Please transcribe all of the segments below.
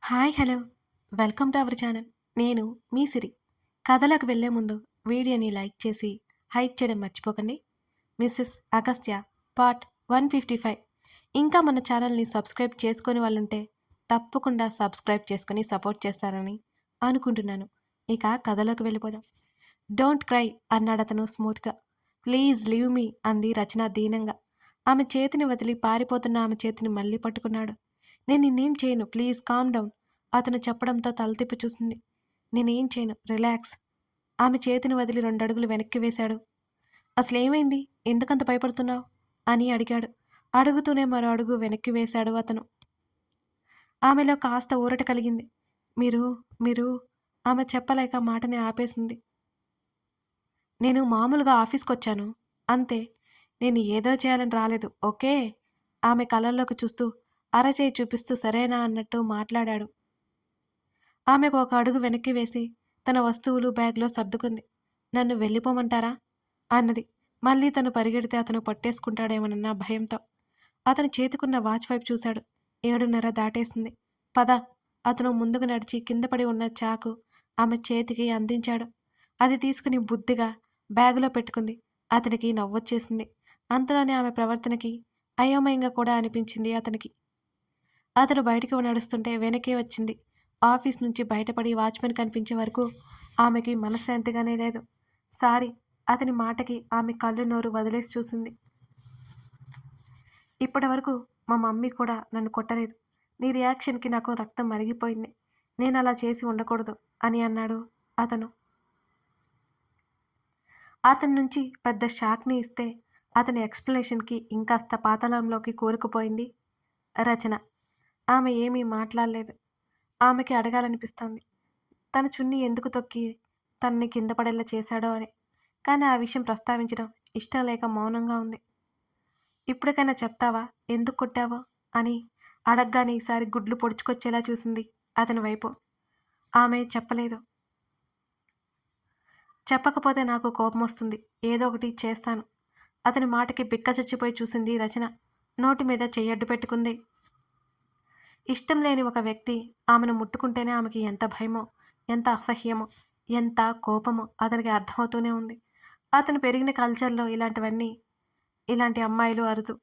Hi hello welcome to our channel. నేను మీ సిరి. కథలోకి వెళ్ళే ముందు వీడియోని లైక్ చేసి హైప్ చేయడం మర్చిపోకండి. Mrs Agastya part 155. ఇంకా మన ఛానల్ని సబ్స్క్రైబ్ చేసుకొని వాళ్ళుంటే తప్పకుండా సబ్స్క్రైబ్ చేసుకొని సపోర్ట్ చేస్తారని అనుకుంటున్నాను. ఇక కథలోకి వెళ్ళిపోదాం. డోంట్ క్రై అన్నాడు అతను స్మూత్గా. ప్లీజ్ లీవ్ మీ అంది రచన దీనంగా. ఆమె చేతిని వదిలి పారిపోతున్న ఆమె చేతిని మళ్ళీ పట్టుకున్నాడు. నేను నిన్నేం చేయను, ప్లీజ్ కామ్ డౌన్ అతను చెప్పడంతో తల తిప్పి చూసింది. నేనేం చేయను, రిలాక్స్. ఆమె చేతిని వదిలి 2 అడుగులు వెనక్కి వేశాడు. అసలేమైంది, ఎందుకంత భయపడుతున్నావు అని అడిగాడు. అడుగుతూనే మరో అడుగు వెనక్కి వేశాడు అతను. ఆమెలో కాస్త ఊరట కలిగింది. మీరు మీరు ఆమె చెప్పలేక మాటని ఆపేసింది. నేను మామూలుగా ఆఫీస్కొచ్చాను అంతే. నేను ఏదో చేయాలని రాలేదు, ఓకే. ఆమె కళ్ళల్లోకి చూస్తూ అరచేయి చూపిస్తూ సరేనా అన్నట్టు మాట్లాడాడు. ఆమెకు ఒక అడుగు వెనక్కి వేసి తన వస్తువులు బ్యాగ్లో సర్దుకుంది. నన్ను వెళ్ళిపోమంటారా అన్నది. మళ్ళీ తను పరిగెడితే అతను పట్టేసుకుంటాడేమోనన్న భయంతో. అతని చేతికున్న వాచ్ వైపు చూశాడు. 7:30 దాటేసింది. పద. అతను ముందుకు నడిచి కింద పడి ఉన్న చాకు ఆమె చేతికి అందించాడు. అది తీసుకుని బుద్ధిగా బ్యాగులో పెట్టుకుంది. అతనికి నవ్వొచ్చేసింది. అంతలోనే ఆమె ప్రవర్తనకి అయోమయంగా కూడా అనిపించింది అతనికి. అతను బయటికి నడుస్తుంటే వెనకే వచ్చింది. ఆఫీస్ నుంచి బయటపడి వాచ్మెన్ కనిపించే వరకు ఆమెకి మనశ్శాంతిగానే లేదు. సారీ అతని మాటకి ఆమె కళ్ళు నోరు వదిలేసి చూసింది. ఇప్పటి వరకు మా మమ్మీ కూడా నన్ను కొట్టలేదు. నీ రియాక్షన్కి నాకు రక్తం మరిగిపోయింది. నేను అలా చేసి ఉండకూడదు అని అన్నాడు అతను. అతని నుంచి పెద్ద షాక్ని ఇస్తే అతని ఎక్స్ప్లెనేషన్కి ఇంకాస్త పాతాళంలోకి కూరుకుపోయింది రచన. ఆమె ఏమీ మాట్లాడలేదు. ఆమెకి అడగాలనిపిస్తోంది, తన చున్నీ ఎందుకు తొక్కి తనని కింద పడేలా చేశాడో అని. కానీ ఆ విషయం ప్రస్తావించడం ఇష్టం లేక మౌనంగా ఉంది. ఇప్పటికైనా చెప్తావా ఎందుకు కొట్టావో అని అడగగానే ఈసారి గుడ్లు పొడుచుకొచ్చేలా చూసింది అతని వైపు. ఆమె చెప్పలేదు. చెప్పకపోతే నాకు కోపం వస్తుంది, ఏదో ఒకటి చేస్తాను. అతని మాటకి బిక్క చచ్చిపోయి చూసింది రచన. నోటి మీద చెయ్యడ్డు పెట్టుకుంది. ఇష్టం లేని ఒక వ్యక్తి ఆమెను ముట్టుకుంటేనే ఆమెకి ఎంత భయమో, ఎంత అసహ్యమో, ఎంత కోపమో అతనికి అర్థమవుతూనే ఉంది. అతను పెరిగిన కల్చర్లో ఇలాంటి అమ్మాయిలు అరుదు.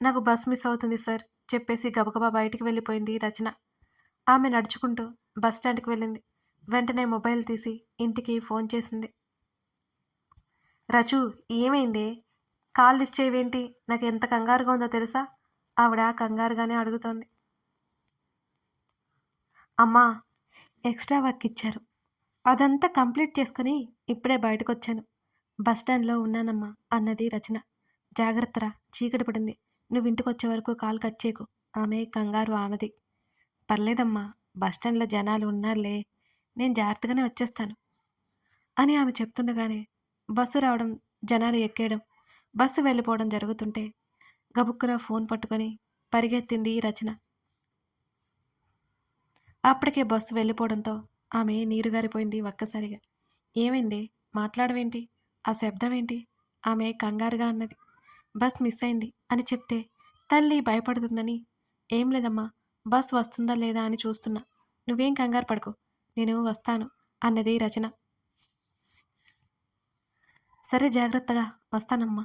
నాకు బస్ మిస్ అవుతుంది సార్ చెప్పేసి గబగబా బయటికి వెళ్ళిపోయింది రచన. ఆమె నడుచుకుంటూ బస్ స్టాండ్కి వెళ్ళింది. వెంటనే మొబైల్ తీసి ఇంటికి ఫోన్ చేసింది. రచు, ఏమైందే, కాల్ లిఫ్ట్ చేయవేంటి, నాకు ఎంత కంగారుగా ఉందో తెలుసా? ఆవిడ కంగారుగానే అడుగుతోంది. అమ్మా, ఎక్స్ట్రా వర్క్ ఇచ్చారు, అదంతా కంప్లీట్ చేసుకుని ఇప్పుడే బయటకొచ్చాను. బస్టాండ్లో ఉన్నానమ్మా అన్నది రచన. జాగ్రత్తరా, చీకటి పడింది. నువ్వు ఇంటికొచ్చే వరకు కాల్ కట్ చేయకు. ఆమె కంగారు ఆమెది. పర్లేదమ్మా, బస్టాండ్లో జనాలు ఉన్నారులే, నేను జాగ్రత్తగానే వచ్చేస్తాను అని ఆమె చెప్తుండగానే బస్సు రావడం, జనాలు ఎక్కేయడం, బస్సు వెళ్ళిపోవడం జరుగుతుంటే గబుక్కున ఫోన్ పట్టుకొని పరిగెత్తింది రచన. అప్పటికే బస్సు వెళ్ళిపోవడంతో ఆమె నీరుగారిపోయింది ఒక్కసారిగా. ఏమైంది, మాట్లాడవేంటి, ఆ శబ్దం ఏంటి ఆమె కంగారుగా అన్నది. బస్ మిస్ అయింది అని చెప్తే తల్లి భయపడుతుందని. ఏం లేదమ్మా, బస్ వస్తుందా లేదా అని చూస్తున్నా. నువ్వేం కంగారు పడకు, నేను వస్తాను అన్నది రచన. సరే జాగ్రత్తగా, వస్తానమ్మా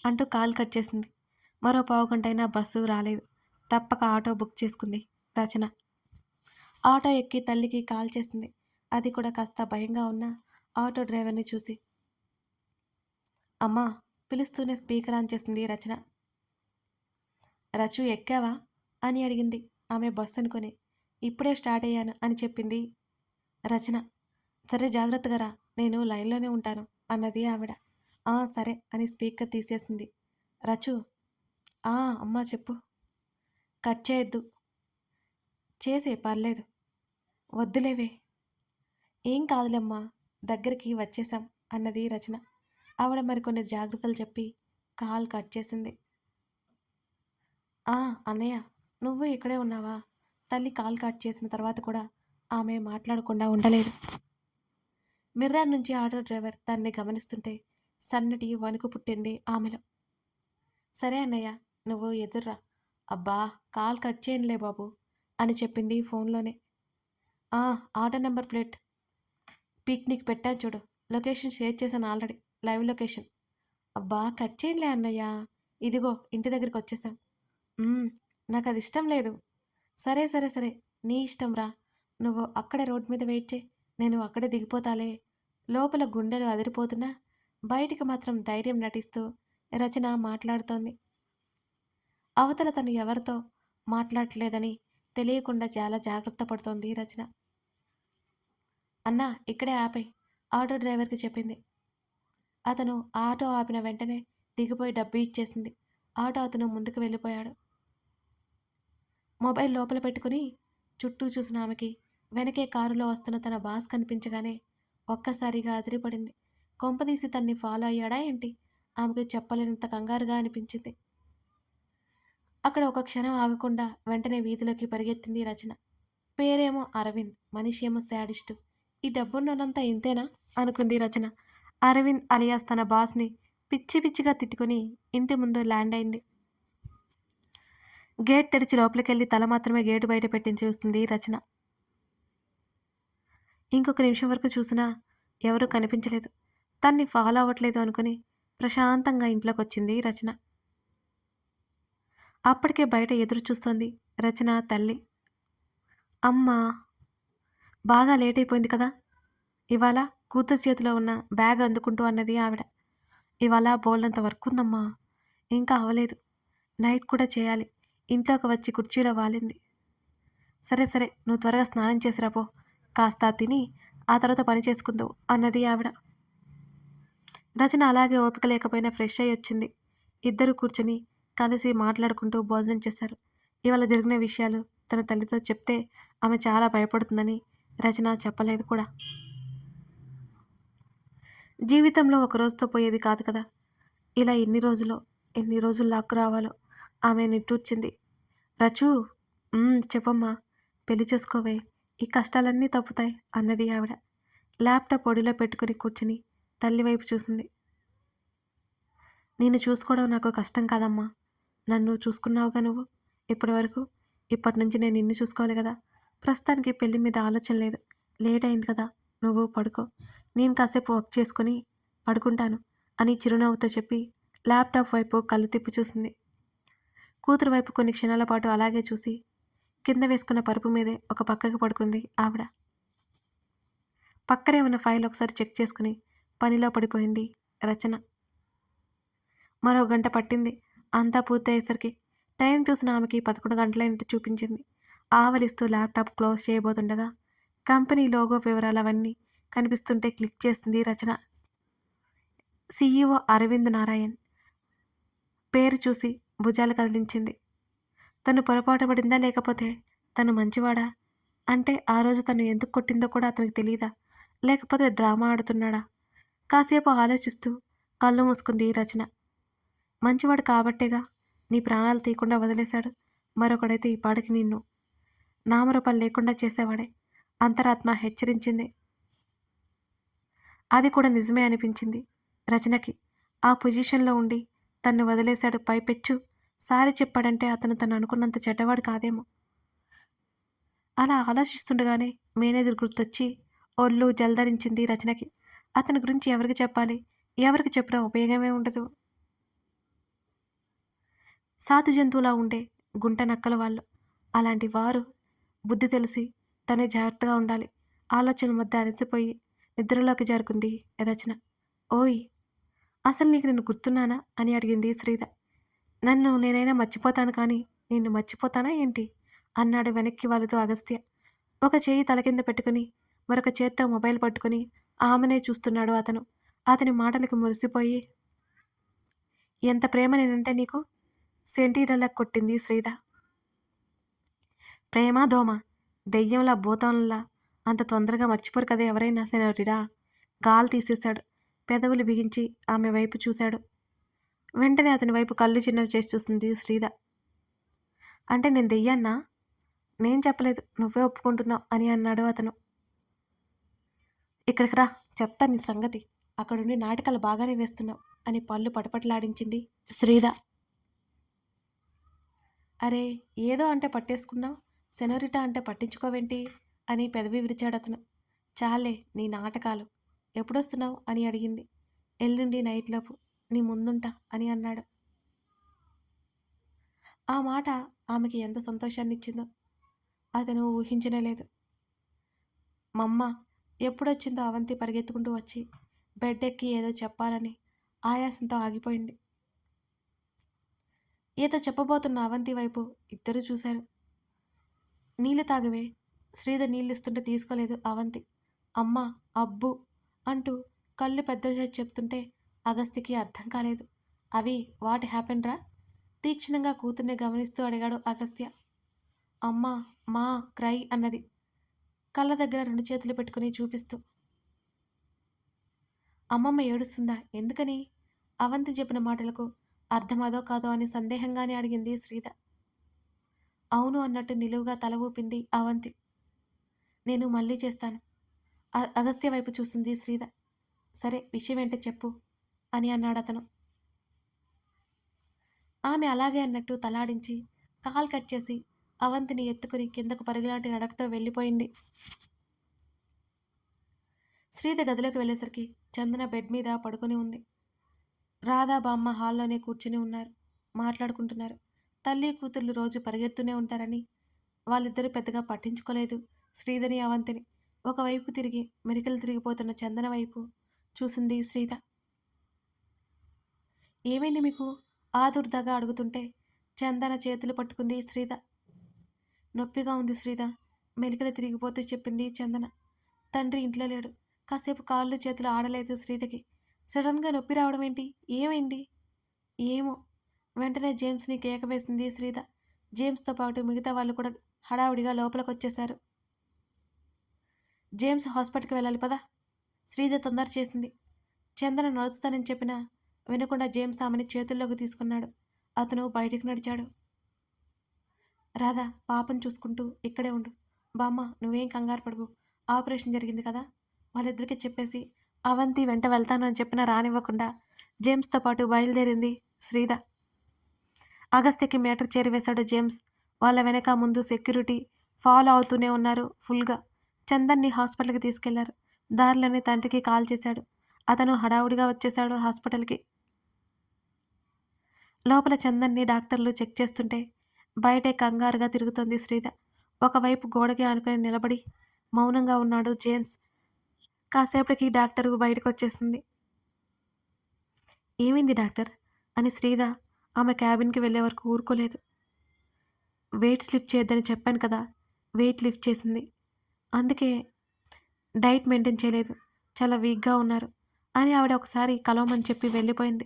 అంటూ కాల్ కట్ చేసింది. మరో పావుగంటైనా బస్సు రాలేదు. తప్పక ఆటో బుక్ చేసుకుంది రచన. ఆటో ఎక్కి తల్లికి కాల్ చేసింది. అది కూడా కాస్త భయంగా ఉన్న ఆటో డ్రైవర్ని చూసి. అమ్మా పిలుస్తూనే స్పీకర్ ఆన్ చేసింది రచన. రచు, ఎక్కావా అని అడిగింది ఆమె బస్సు అనుకొని. ఇప్పుడే స్టార్ట్ అయ్యాను అని చెప్పింది రచన. సరే జాగ్రత్తగా రా, నేను లైన్లోనే ఉంటాను అన్నది ఆవిడ. సరే అని స్పీకర్ తీసేసింది రచు. అమ్మా చెప్పు. కట్ చేయొద్దు. చేసే పర్లేదు. వద్దులేవే. ఏం కాదులేమ్మా, దగ్గరికి వచ్చేసాం అన్నది రచన. ఆవిడ మరికొన్ని జాగ్రత్తలు చెప్పి కాల్ కట్ చేసింది. అన్నయ్య, నువ్వు ఇక్కడే ఉన్నావా? తల్లి కాల్ కట్ చేసిన తర్వాత కూడా ఆమె మాట్లాడకుండా ఉండలేదు. మిర్రర్ నుంచి ఆటో డ్రైవర్ తనని గమనిస్తుంటే సన్నటి వణుకు పుట్టింది ఆమెలో. సరే అన్నయ్య, నువ్వు ఎదుర్రా. అబ్బా, కాల్ కట్ చేయనులే బాబు, అని చెప్పింది ఫోన్లోనే. ఆ! ఆర్డర్ నంబర్ ప్లేట్ పిక్ నీకు పెట్టాను చూడు. లొకేషన్ షేర్ చేశాను ఆల్రెడీ. Live location. అబ్బా! కట్ చేయనులే అన్నయ్య. ఇదిగో ఇంటి దగ్గరికొచ్చేసాం. హ్మ్. నాకదిష్టం లేదు. సరే, సరే, సరే. నీ ఇష్టం రా. నువ్వు అక్కడే రోడ్ మీద వెయిట్ చెయి. నేను అక్కడే దిగిపోతాలే. లోపల గుండెలు అదిరిపోతున్నా, బయటికి మాత్రం ధైర్యం నటిస్తూ రచన మాట్లాడుతోంది. అవతల తను ఎవరితో మాట్లాడట్లేదని తెలియకుండా చాలా జాగ్రత్త పడుతోంది రచన. అన్నా ఇక్కడే ఆపేయ్ ఆటో డ్రైవర్కి చెప్పింది. అతను ఆటో ఆపిన వెంటనే దిగిపోయి డబ్బు ఇచ్చేసింది. ఆటో అతను ముందుకు వెళ్ళిపోయాడు. మొబైల్ లోపల పెట్టుకుని చుట్టూ చూసిన ఆమెకి వెనకే కారులో వస్తున్న తన బాస్ కనిపించగానే ఒక్కసారిగా అదిరిపడింది. కొంపదీసి తన్ని ఫాలో అయ్యాడా ఏంటి? ఆమెకు చెప్పలేనంత కంగారుగా అనిపించింది. అక్కడ ఒక క్షణం ఆగకుండా వెంటనే వీధిలోకి పరిగెత్తింది రచన. పేరేమో అరవింద్, మనిషి ఏమో శాడిస్టు. ఈ డబ్బున్నోళ్ళంతా ఇంతేనా అనుకుంది రచన. అరవింద్ అలియాస్ తన బాస్ని పిచ్చి పిచ్చిగా తిట్టుకుని ఇంటి ముందు ల్యాండ్ అయింది. గేట్ తెరిచి లోపలికెళ్ళి తల మాత్రమే గేటు బయట పెట్టి చూస్తుంది రచన. ఇంకొక నిమిషం వరకు చూసినా ఎవరూ కనిపించలేదు. తన్ని ఫాలో అవ్వట్లేదు అనుకుని ప్రశాంతంగా ఇంట్లోకి వచ్చింది రచన. అప్పటికే బయట ఎదురు చూస్తోంది రచన తల్లి. అమ్మా, బాగా లేట్ అయిపోయింది కదా. ఇవాళ కూతురు చేతిలో ఉన్న బ్యాగ్ అందుకుంటూ అన్నది ఆవిడ. ఇవాళ బోల్డంత వర్క్ ఉందమ్మా, ఇంకా అవ్వలేదు. నైట్ కూడా చేయాలి. ఇంట్లోకి వచ్చి కుర్చీలో వాలింది. సరే సరే, నువ్వు త్వరగా స్నానం చేసిరాపో, కాస్త తిని ఆ తర్వాత పని చేసుకుందావు అన్నది ఆవిడ. రచన అలాగే ఓపిక లేకపోయినా ఫ్రెష్ అయ్యి వచ్చింది. ఇద్దరు కూర్చొని కలిసి మాట్లాడుకుంటూ భోజనం చేశారు. ఇవాళ జరిగిన విషయాలు తన తల్లితో చెప్తే ఆమె చాలా భయపడుతుందని రచన చెప్పలేదు కూడా. జీవితంలో ఒక రోజుతో పోయేది కాదు కదా. ఇలా ఎన్ని రోజులు లాక్కు రావాలో ఆమె నిట్టూర్చింది. రచు, చెప్పమ్మా, పెళ్లి చేసుకోవే, ఈ కష్టాలన్నీ తప్పుతాయి అన్నది ఆవిడ. ల్యాప్టాప్ ఒడిలో పెట్టుకుని కూర్చుని తల్లి వైపు చూసింది. నిన్ను చూసుకోవడం నాకు కష్టం కాదమ్మా. నన్ను చూసుకున్నావుగా నువ్వు ఇప్పటి వరకు. ఇప్పటి నుంచి నేను నిన్ను చూసుకోవాలి కదా. ప్రస్తుతానికి పెళ్లి మీద ఆలోచన లేదు. లేట్ అయింది కదా, నువ్వు పడుకో, నేను కాసేపు వర్క్ చేసుకుని పడుకుంటాను అని చిరునవ్వుతో చెప్పి ల్యాప్టాప్ వైపు కళ్ళు తిప్పి చూసింది. కూతురు వైపు కొన్ని క్షణాల పాటు అలాగే చూసి కింద వేసుకున్న పరుపు మీదే ఒక పక్కకి పడుకుంది ఆవిడ. పక్కనే ఉన్న ఫైల్ ఒకసారి చెక్ చేసుకుని పనిలో పడిపోయింది రచన. మరో గంట పట్టింది అంతా పూర్తయ్యేసరికి. టైం చూసిన ఆమెకి 11 గంటలైనట్టు చూపించింది. ఆవలిస్తూ ల్యాప్టాప్ క్లోజ్ చేయబోతుండగా కంపెనీ లోగో వివరాలు అవన్నీ కనిపిస్తుంటే క్లిక్ చేసింది రచన. CEO అరవింద్ నారాయణ్ పేరు చూసి భుజాలు కదిలించింది. తను పొరపాటు పడిందా, లేకపోతే తను మంచివాడా? అంటే ఆ రోజు తను ఎందుకు కొట్టిందో కూడా అతనికి తెలియదా, లేకపోతే డ్రామా ఆడుతున్నాడా? కాసేపు ఆలోచిస్తూ కళ్ళు మూసుకుంది రచన. మంచివాడు కాబట్టేగా నీ ప్రాణాలు తీయకుండా వదిలేశాడు. మరొకడైతే ఈ పాటికి నిన్ను నామరూపం లేకుండా చేసేవాడే, అంతరాత్మ హెచ్చరించింది. అది కూడా నిజమే అనిపించింది రచనకి. ఆ పొజిషన్లో ఉండి తన్ను వదిలేశాడు, పైపెచ్చు సారీ చెప్పాడంటే అతను తను అనుకున్నంత చెడ్డవాడు కాదేమో. అలా ఆలోచిస్తుండగానే మేనేజర్ గుర్తొచ్చి ఒళ్ళు జల్దరించింది రచనకి. అతని గురించి ఎవరికి చెప్పాలి, ఎవరికి చెప్పినా ఉపయోగమే ఉండదు. సాధు జంతువులా ఉండే గుంట నక్కలు వాళ్ళు. అలాంటి వారు బుద్ధి తెలిసి తనే జాగ్రత్తగా ఉండాలి. ఆలోచన మధ్య అలసిపోయి నిద్రలోకి జారుకుంది రచన. ఓయ్, అసలు నీకు నేను గుర్తున్నానా అని అడిగింది శ్రీధ. నన్ను నేనైనా మర్చిపోతాను కానీ నిన్ను మర్చిపోతానా ఏంటి అన్నాడు వెనక్కి వాలుతూ అగస్త్య. ఒక చేయి తల కింద పెట్టుకుని మరొక చేత్తో మొబైల్ పట్టుకుని ఆమెనే చూస్తున్నాడు అతను. అతని మాటలకు మురిసిపోయి, ఎంత ప్రేమ నేనంటే నీకు, సెంటీడల్లా కొట్టింది శ్రీధ. ప్రేమ దోమ, దెయ్యంలా భూతంలా అంత తొందరగా మర్చిపోరు కదా ఎవరైనా సెనోరిరా. గాలి తీసేశాడు. పెదవులు బిగించి ఆమె వైపు చూశాడు. వెంటనే అతని వైపు కళ్ళు చిన్నవి చేసి చూసింది శ్రీధ. అంటే నేను దెయ్యాన్నా? నేను చెప్పలేదు, నువ్వే ఒప్పుకుంటున్నావు అని అన్నాడు అతను. ఇక్కడికి రా, చెప్తా నీ సంగతి. అక్కడుండి నాటకాలు బాగానే వేస్తున్నావు అని పళ్ళు పటపటలాడించింది శ్రీధ. అరే, ఏదో అంటే పట్టేసుకున్నావు. సెనోరిటా అంటే పట్టించుకోవేంటి అని పెదవి విరిచాడతను. చాలే నీ నాటకాలు. ఎప్పుడొస్తున్నావు అని అడిగింది. ఎల్లుండి నైట్లోపు నీ ముందుంటా అని అన్నాడు. ఆ మాట ఆమెకి ఎంత సంతోషాన్నిచ్చిందో అతను ఊహించనేలేదు. మమ్మ ఎప్పుడొచ్చిందో అవంతి పరిగెత్తుకుంటూ వచ్చి బెడ్ ఎక్కి ఏదో చెప్పాలని ఆయాసంతో ఆగిపోయింది. ఏదో చెప్పబోతున్న అవంతి వైపు ఇద్దరూ చూశారు. నీళ్లు తాగవే. శ్రీధర్ నీళ్ళిస్తుంటే తీసుకోలేదు అవంతి. అమ్మా అబ్బు అంటూ కళ్ళు పెద్ద చేసి చెప్తుంటే అగస్త్యకి అర్థం కాలేదు. అవి వాట్ హ్యాపెన్ రా? తీక్షణంగా కూతుర్ని గమనిస్తూ అడిగాడు అగస్త్య. అమ్మా మా క్రై అన్నది కళ్ళ దగ్గర 2 చేతులు పెట్టుకుని చూపిస్తూ. అమ్మమ్మ ఏడుస్తుందా? ఎందుకని? అవంతి చెప్పిన మాటలకు అర్థమదో కాదో అని సందేహంగానే అడిగింది శ్రీధ. అవును అన్నట్టు నిలువుగా తల ఊపింది అవంతి. నేను మళ్ళీ చేస్తాను. అగస్త్య వైపు చూసింది శ్రీధ. సరే విషయం ఏంటో చెప్పు అని అన్నాడతను. ఆమె అలాగే అన్నట్టు తలాడించి కాల్ కట్ చేసి అవంతిని ఎత్తుకుని కిందకు పరుగులాంటి నడకతో వెళ్ళిపోయింది. శ్రీధ గదిలోకి వెళ్ళేసరికి చందన బెడ్ మీద పడుకొని ఉంది. రాధా బామ్మ హాల్లోనే కూర్చుని ఉన్నారు. మాట్లాడుకుంటున్నారు. తల్లి కూతుర్లు రోజు పరిగెడుతూనే ఉంటారని వాళ్ళిద్దరూ పెద్దగా పట్టించుకోలేదు శ్రీధని అవంతిని. ఒకవైపు తిరిగి మెరికలు తిరిగిపోతున్న చందన వైపు చూసింది శ్రీధ. ఏమైంది మీకు? ఆదుర్దాగా అడుగుతుంటే చందన చేతులు పట్టుకుంది శ్రీధ. నొప్పిగా ఉంది శ్రీధ మెలికలు తిరిగిపోతూ చెప్పింది చందన. తండ్రి ఇంట్లో లేడు. కాసేపు కాళ్ళు చేతులు ఆడలేదు శ్రీధకి. సడన్గా నొప్పి రావడం ఏంటి? ఏమైంది? ఏమో. వెంటనే జేమ్స్ని కేక వేసింది శ్రీధ. జేమ్స్తో పాటు మిగతా వాళ్ళు కూడా హడావుడిగా లోపలికి వచ్చేశారు. జేమ్స్ హాస్పిటల్కి వెళ్ళాలి పదా. శ్రీధ తొందర చేసింది. చందన నడుస్తానని చెప్పినా వినకుండా జేమ్స్ ఆమెని చేతుల్లోకి తీసుకున్నాడు. అతను బయటికి నడిచాడు. రాధా పాపను చూసుకుంటూ ఇక్కడే ఉండు. బామ్మ నువ్వేం కంగారు పడుగు. ఆపరేషన్ జరిగింది కదా. వాళ్ళిద్దరికీ చెప్పేసి అవంతి వెంట వెళ్తాను అని చెప్పినా రానివ్వకుండా జేమ్స్తో పాటు బయలుదేరింది శ్రీధ. అగస్త్యకి మేటర్ చేరివేశాడు జేమ్స్. వాళ్ళ వెనక ముందు సెక్యూరిటీ ఫాలో అవుతూనే ఉన్నారు ఫుల్గా. చందన్ని హాస్పిటల్కి తీసుకెళ్లారు. దారిలోనే తండ్రికి కాల్ చేశాడు. అతను హడావుడిగా వచ్చేశాడు హాస్పిటల్కి. లోపల చందన్ని డాక్టర్లు చెక్ చేస్తుంటే బయటే కంగారుగా తిరుగుతోంది శ్రీధ. ఒకవైపు గోడకి ఆనుకొని నిలబడి మౌనంగా ఉన్నాడు జేమ్స్. కాసేపటికి డాక్టర్ బయటకు వచ్చేసింది. ఏమైంది డాక్టర్ అని శ్రీధ ఆమె క్యాబిన్కి వెళ్ళే వరకు ఊరుకోలేదు. వెయిట్స్ లిఫ్ట్ చేయొద్దని చెప్పాను కదా. వెయిట్ లిఫ్ట్ చేసింది. అందుకే డైట్ మెయింటైన్ చేయలేదు. చాలా వీక్గా ఉన్నారు అని ఆవిడ ఒకసారి కలవమని చెప్పి వెళ్ళిపోయింది.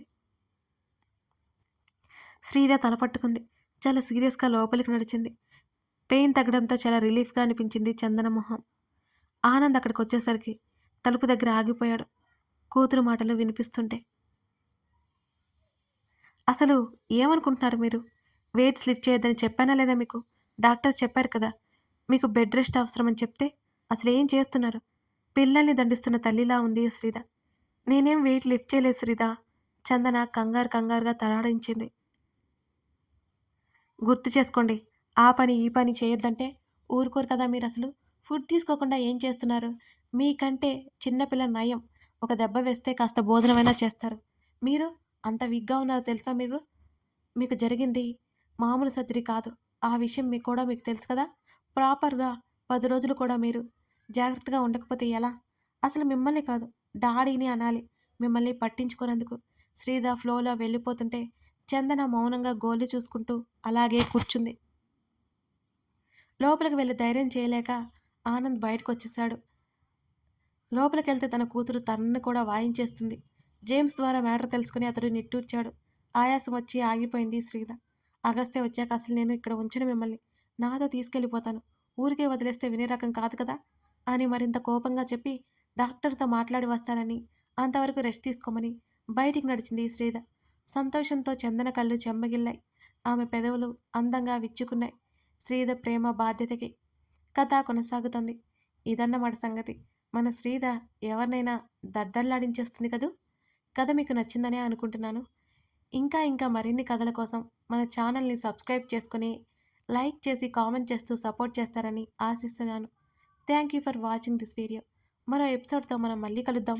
శ్రీధ తల పట్టుకుంది. చాలా సీరియస్గా లోపలికి నడిచింది. పెయిన్ తగ్గడంతో చాలా రిలీఫ్గా అనిపించింది చందన మొహం. ఆనంద్ అక్కడికి వచ్చేసరికి తలుపు దగ్గర ఆగిపోయాడు కూతురు మాటలు వినిపిస్తుంటే. అసలు ఏమనుకుంటున్నారు మీరు? వెయిట్స్ లిఫ్ట్ చేయొద్దని చెప్పానా లేదా మీకు? డాక్టర్ చెప్పారు కదా మీకు బెడ్ రెస్ట్ అవసరమని చెప్తే అసలు ఏం చేస్తున్నారు? పిల్లల్ని దండిస్తున్న తల్లిలా ఉంది శ్రీధ. నేనేం వెయిట్ లిఫ్ట్ చేయలేదు శ్రీధ. చందన కంగారుగా తలాడించింది. గుర్తు చేసుకోండి. ఆ పని ఈ పని చేయొద్దంటే ఊరుకోరు కదా మీరు. అసలు ఫుడ్ తీసుకోకుండా ఏం చేస్తున్నారు? మీకంటే చిన్నపిల్ల నయం. ఒక దెబ్బ వేస్తే కాస్త భోజనమైనా చేస్తారు. మీరు అంత వీక్గా ఉన్నారో తెలుసా మీరు? మీకు జరిగింది మామూలు సర్జరీ కాదు. ఆ విషయం మీకు తెలుసు కదా. ప్రాపర్గా 10 రోజులు కూడా మీరు జాగ్రత్తగా ఉండకపోతే ఎలా? అసలు మిమ్మల్ని కాదు డాడీని అనాలి మిమ్మల్ని పట్టించుకోనందుకు. శ్రీధ ఫ్లోలో వెళ్ళిపోతుంటే చందన మౌనంగా గోలి చూసుకుంటూ అలాగే కూర్చుంది. లోపలికి వెళ్ళి ధైర్యం చేయలేక ఆనంద్ బయటకు వచ్చేశాడు. లోపలికి వెళ్తే తన కూతురు తనని కూడా వాయించేస్తుంది. జేమ్స్ ద్వారా మ్యాటర్ తెలుసుకుని అతడు నిట్టూర్చాడు. ఆయాసం వచ్చి ఆగిపోయింది శ్రీధ. అగస్త్య వచ్చాక అసలు నేను ఇక్కడ ఉంచను మిమ్మల్ని. నాతో తీసుకెళ్ళిపోతాను. ఊరికే వదిలేస్తే వినే రకం కాదు కదా అని మరింత కోపంగా చెప్పి డాక్టర్తో మాట్లాడి వస్తానని అంతవరకు రెస్ట్ తీసుకోమని బయటికి నడిచింది శ్రీధ. సంతోషంతో చందన కళ్ళు చెమ్మగిల్లాయి. ఆమె పెదవులు అందంగా విచ్చుకున్నాయి శ్రీధ ప్రేమ బాధ్యతకి. కథ కొనసాగుతుంది. ఇదన్నమాట సంగతి. మన శ్రీధ ఎవరినైనా దద్దల్లాడించేస్తుంది కదూ. కథ మీకు నచ్చిందనే అనుకుంటున్నాను. ఇంకా మరిన్ని కథల కోసం మన ఛానల్ని సబ్స్క్రైబ్ చేసుకుని లైక్ చేసి కామెంట్ చేస్తూ సపోర్ట్ చేస్తారని ఆశిస్తున్నాను. Thank you for watching this video. మరో ఎపిసోడ్తో మనం మళ్ళీ కలుద్దాం.